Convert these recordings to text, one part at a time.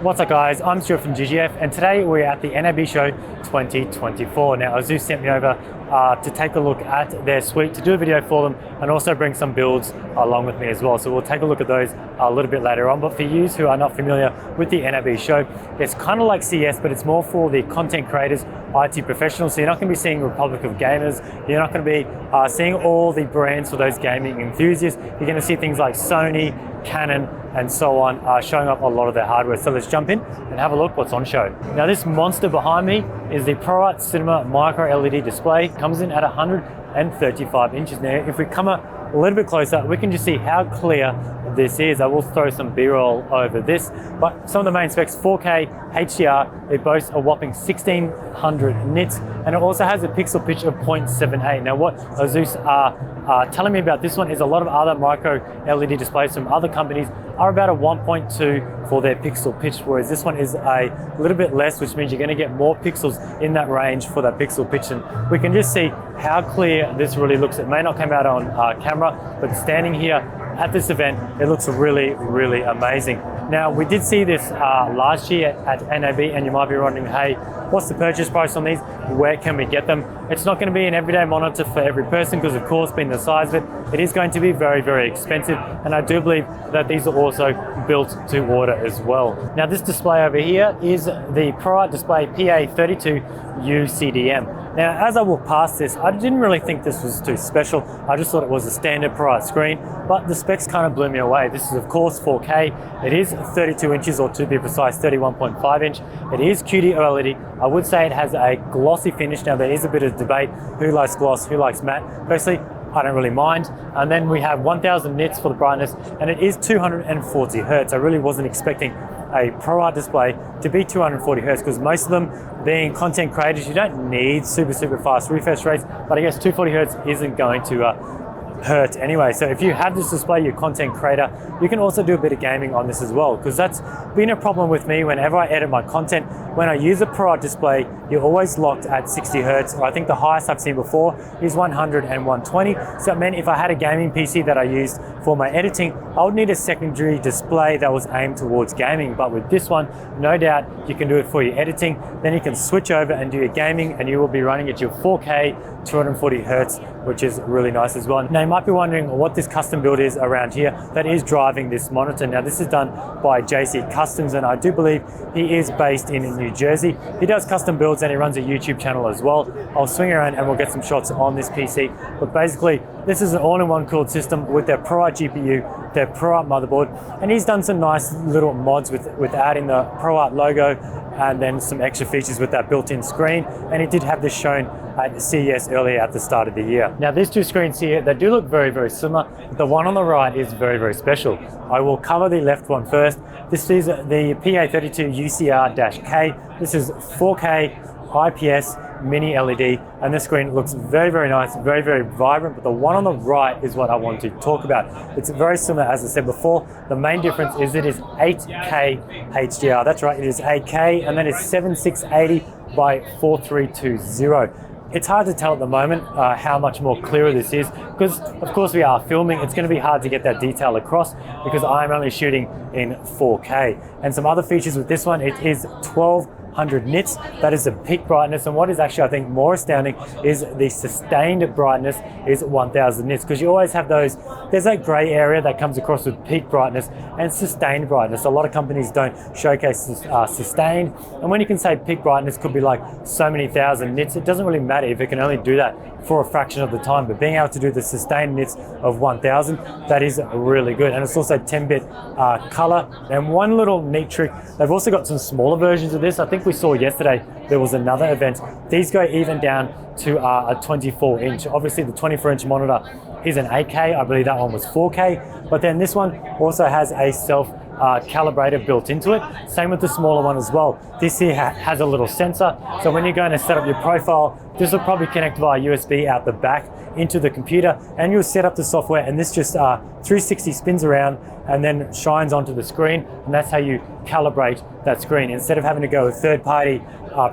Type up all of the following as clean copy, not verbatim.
What's up guys, I'm Stuart from GGF and today we're at the NAB Show 2024. Now Asus sent me over to take a look at their suite, to do a video for them and also bring some builds along with me as well. So we'll take a look at those a little bit later on. But for you who are not familiar with the NAB Show, it's kind of like CES, but it's more for the content creators, IT professionals. So you're not going to be seeing Republic of Gamers, you're not going to be seeing all the brands for those gaming enthusiasts. You're going to see things like Sony, Canon and so on showing up a lot of their hardware. So let's jump in and have a look what's on show. Now this monster behind me is the ProArt Cinema Micro LED display. Comes in at 135 inches. Now if we come a little bit closer, we can just see how clear this is. I will throw some B-roll over this, but some of the main specs: 4K HDR, it boasts a whopping 1600 nits, and it also has a pixel pitch of 0.78. Now what Asus are telling me about this one is a lot of other micro LED displays from other companies are about a 1.2 for their pixel pitch, whereas this one is a little bit less, which means you're going to get more pixels in that range for that pixel pitch. And we can just see how clear this really looks. It may not come out on camera, but standing here at this event, it looks really, really amazing. Now, we did see this last year at NAB, and you might be wondering, hey, what's the purchase price on these? Where can we get them? It's not going to be an everyday monitor for every person because, of course, being the size of it, it is going to be very, very expensive. And I do believe that these are also built to order as well. Now, this display over here is the ProArt Display PA32 UCDM. Now, as I walk past this, I didn't really think this was too special. I just thought it was a standard ProArt screen, but the specs kind of blew me away. This is, of course, 4K. It is 32 inches, or to be precise, 31.5 inch. It is QD OLED. I would say it has a glossy finish. Now, there is a bit of debate. Who likes gloss? Who likes matte? Personally, I don't really mind. And then we have 1000 nits for the brightness, and it is 240 hertz. I really wasn't expecting a ProArt display to be 240 hertz because most of them, being content creators, you don't need super fast refresh rates, but I guess 240 hertz isn't going to hurt anyway. So if you have this display, you're a content creator, you can also do a bit of gaming on this as well, because that's been a problem with me whenever I edit my content. When I use a ProArt display, you're always locked at 60 hertz, or I think the highest I've seen before is 100 and 120. So it meant if I had a gaming PC that I used for my editing, I would need a secondary display that was aimed towards gaming. But with this one, no doubt you can do it for your editing, then you can switch over and do your gaming, and you will be running at your 4K 240 hertz, which is really nice as well. Now you might be wondering what this custom build is around here that is driving this monitor. Now this is done by JC Customs, and I do believe he is based in New Jersey. He does custom builds and he runs a YouTube channel as well. I'll swing around and we'll get some shots on this PC. But basically, this is an all-in-one cooled system with their ProArt GPU, their ProArt motherboard, and he's done some nice little mods with adding the ProArt logo and then some extra features with that built-in screen. And he did have this shown at CES earlier at the start of the year. Now these two screens here, they do look very, very similar. The one on the right is very, very special. I will cover the left one first. This is the PA32 UCR-K. This is 4K IPS mini LED, and the screen looks very, very nice, very, very vibrant. But the one on the right is what I want to talk about. It's very similar, as I said before. The main difference is it is 8K HDR. That's right, it is 8K, and then it's 7680 by 4320. It's hard to tell at the moment how much more clearer this is, because of course we are filming. It's going to be hard to get that detail across because I'm only shooting in 4K. And some other features with this one, it is 1200 nits. That is the peak brightness, and what is actually, I think, more astounding is the sustained brightness is 1000 nits, because you always have those, there's that gray area that comes across with peak brightness and sustained brightness. A lot of companies don't showcase sustained, and when you can say peak brightness could be like so many thousand nits, it doesn't really matter if it can only do that for a fraction of the time, but being able to do the sustained nits of 1000, that is really good. And it's also 10-bit color. And one little neat trick, they've also got some smaller versions of this. I think we saw yesterday there was another event. These go even down to a 24 inch. Obviously the 24-inch monitor is an 8K. I believe that one was 4K, but then this one also has a calibrator built into it. Same with the smaller one as well. This here has a little sensor, so when you're going to set up your profile, this will probably connect via USB out the back into the computer, and you'll set up the software, and this just 360 spins around and then shines onto the screen, and that's how you calibrate that screen instead of having to go with third-party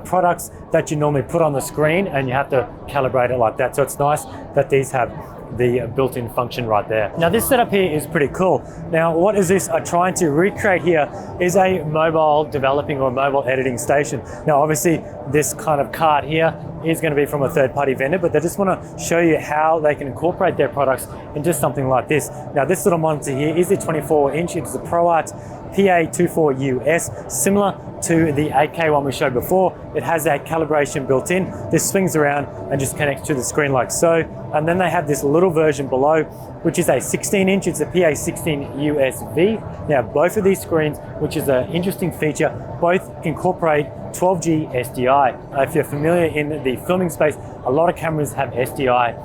products that you normally put on the screen and you have to calibrate it like that. So it's nice that these have the built-in function right there. Now this setup here is pretty cool. Now what Asus are trying to recreate here is a mobile developing or mobile editing station. Now obviously this kind of card here is going to be from a third-party vendor, but they just want to show you how they can incorporate their products into something like this. Now this little monitor here is a 24-inch. It's a ProArt PA24US, similar to the 8K one we showed before. It has that calibration built in. This swings around and just connects to the screen like so. And then they have this little version below, which is a 16-inch. It's a PA16 USB. Now both of these screens, which is an interesting feature, both incorporate 12G SDI. If you're familiar in the filming space, a lot of cameras have SDI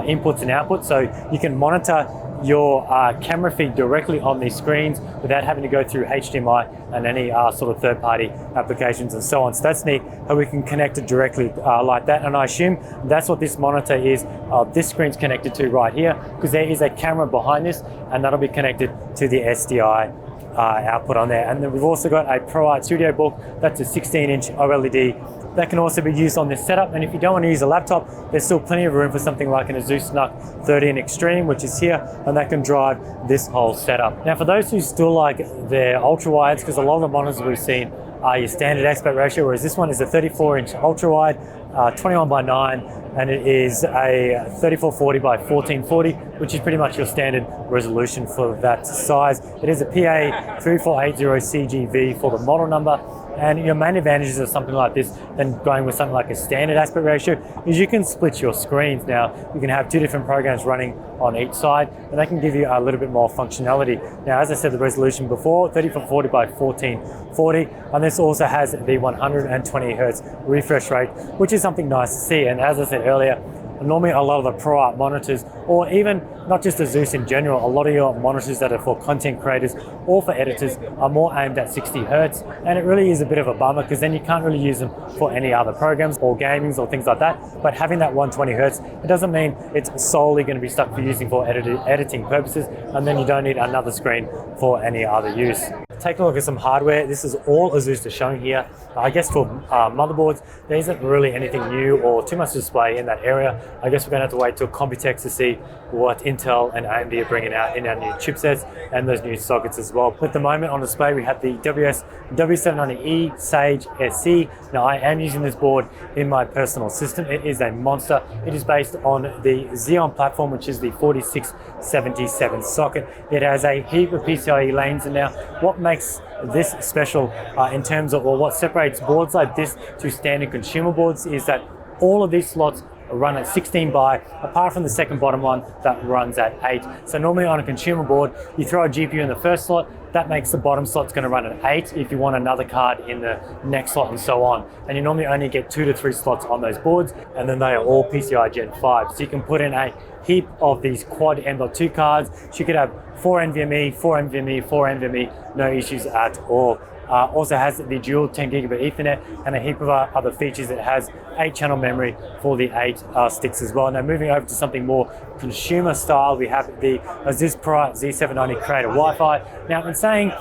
inputs and outputs, so you can monitor your camera feed directly on these screens without having to go through HDMI and any sort of third-party applications and so on. So that's neat how we can connect it directly like that, and I assume that's what this monitor is. This screen's connected to right here because there is a camera behind this, and that'll be connected to the SDI output on there. And then we've also got a ProArt Studio Book. That's a 16-inch OLED that can also be used on this setup. And if you don't want to use a laptop, there's still plenty of room for something like an Asus NUC 13 Extreme, which is here, and that can drive this whole setup. Now for those who still like their ultra wides, because a lot of the monitors we've seen are your standard aspect ratio, whereas this one is a 34-inch ultra wide, 21:9, and it is a 3440 by 1440, which is pretty much your standard resolution for that size. It is a PA3480CGV for the model number. And your main advantages of something like this than going with something like a standard aspect ratio is you can split your screens. Now you can have two different programs running on each side, and they can give you a little bit more functionality. Now, as I said, the resolution before, 3440 by 1440, and this also has the 120 Hertz refresh rate, which is something nice to see. And as I said earlier, normally a lot of the ProArt monitors, or even not just Asus in general, a lot of your monitors that are for content creators or for editors are more aimed at 60 Hertz, and it really is a bit of a bummer because then you can't really use them for any other programs or gamings or things like that. But having that 120 Hertz, it doesn't mean it's solely going to be stuck for using for editing purposes, and then you don't need another screen for any other use. Take a look at some hardware. This is all Asus are showing here. I guess for motherboards, there isn't really anything new or too much display in that area. I guess we're going to have to wait till Computex to see what Intel and AMD are bringing out in our new chipsets and those new sockets as well. At the moment on display, we have the W790E Sage SC. Now I am using this board in my personal system. It is a monster. It is based on the Xeon platform, which is the 4677 socket. It has a heap of PCIe lanes in there. What makes this special in terms of, or what separates boards like this to standard consumer boards, is that all of these slots run at 16 by, apart from the second bottom one that runs at 8. So normally on a consumer board, you throw a GPU in the first slot, that makes the bottom slot's going to run at 8 if you want another card in the next slot and so on. And you normally only get 2 to 3 slots on those boards, and then they are all PCI Gen 5. So you can put in a heap of these quad M.2 cards. So you could have 4 NVMe, 4 NVMe, 4 NVMe, no issues at all. Also has the dual 10 gigabit Ethernet and a heap of other features. It has 8-channel memory for the 8 sticks as well. Now moving over to something more consumer style, we have the Asus ProArt Z790 Creator Wi-Fi. Now in saying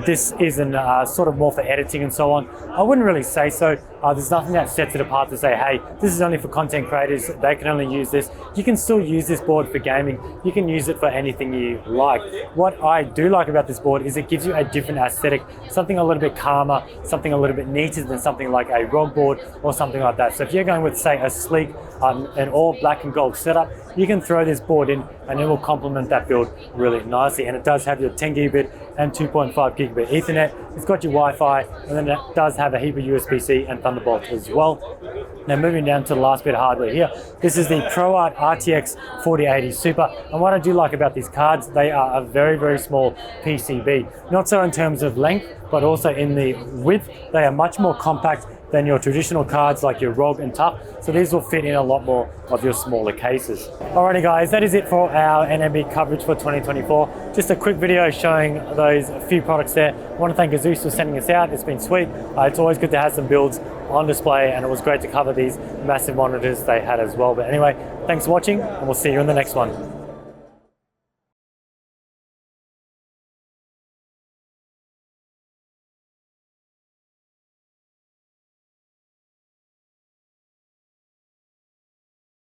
this isn't sort of more for editing and so on, I wouldn't really say so. There's nothing that sets it apart to say, hey, this is only for content creators, they can only use this. You can still use this board for gaming. You can use it for anything you like. What I do like about this board is it gives you a different aesthetic, something a little bit calmer, something a little bit neater than something like a ROG board or something like that. So if you're going with, say, a sleek an all black and gold setup, you can throw this board in and it will complement that build really nicely. And it does have your 10 gigabit and 2.5 gigabit Ethernet. It's got your Wi-Fi, and then it does have a heap of USB-C and Thunderbolt as well. Now moving down to the last bit of hardware here, this is the ProArt RTX 4080 Super. And what I do like about these cards, they are a very, very small PCB. Not so in terms of length, but also in the width. They are much more compact than your traditional cards like your ROG and TUF. So these will fit in a lot more of your smaller cases. Alrighty guys, that is it for our NAB coverage for 2024. Just a quick video showing those few products there. I want to thank Asus for sending us out. It's been sweet. It's always good to have some builds on display, and it was great to cover these massive monitors they had as well. But anyway, thanks for watching, and we'll see you in the next one.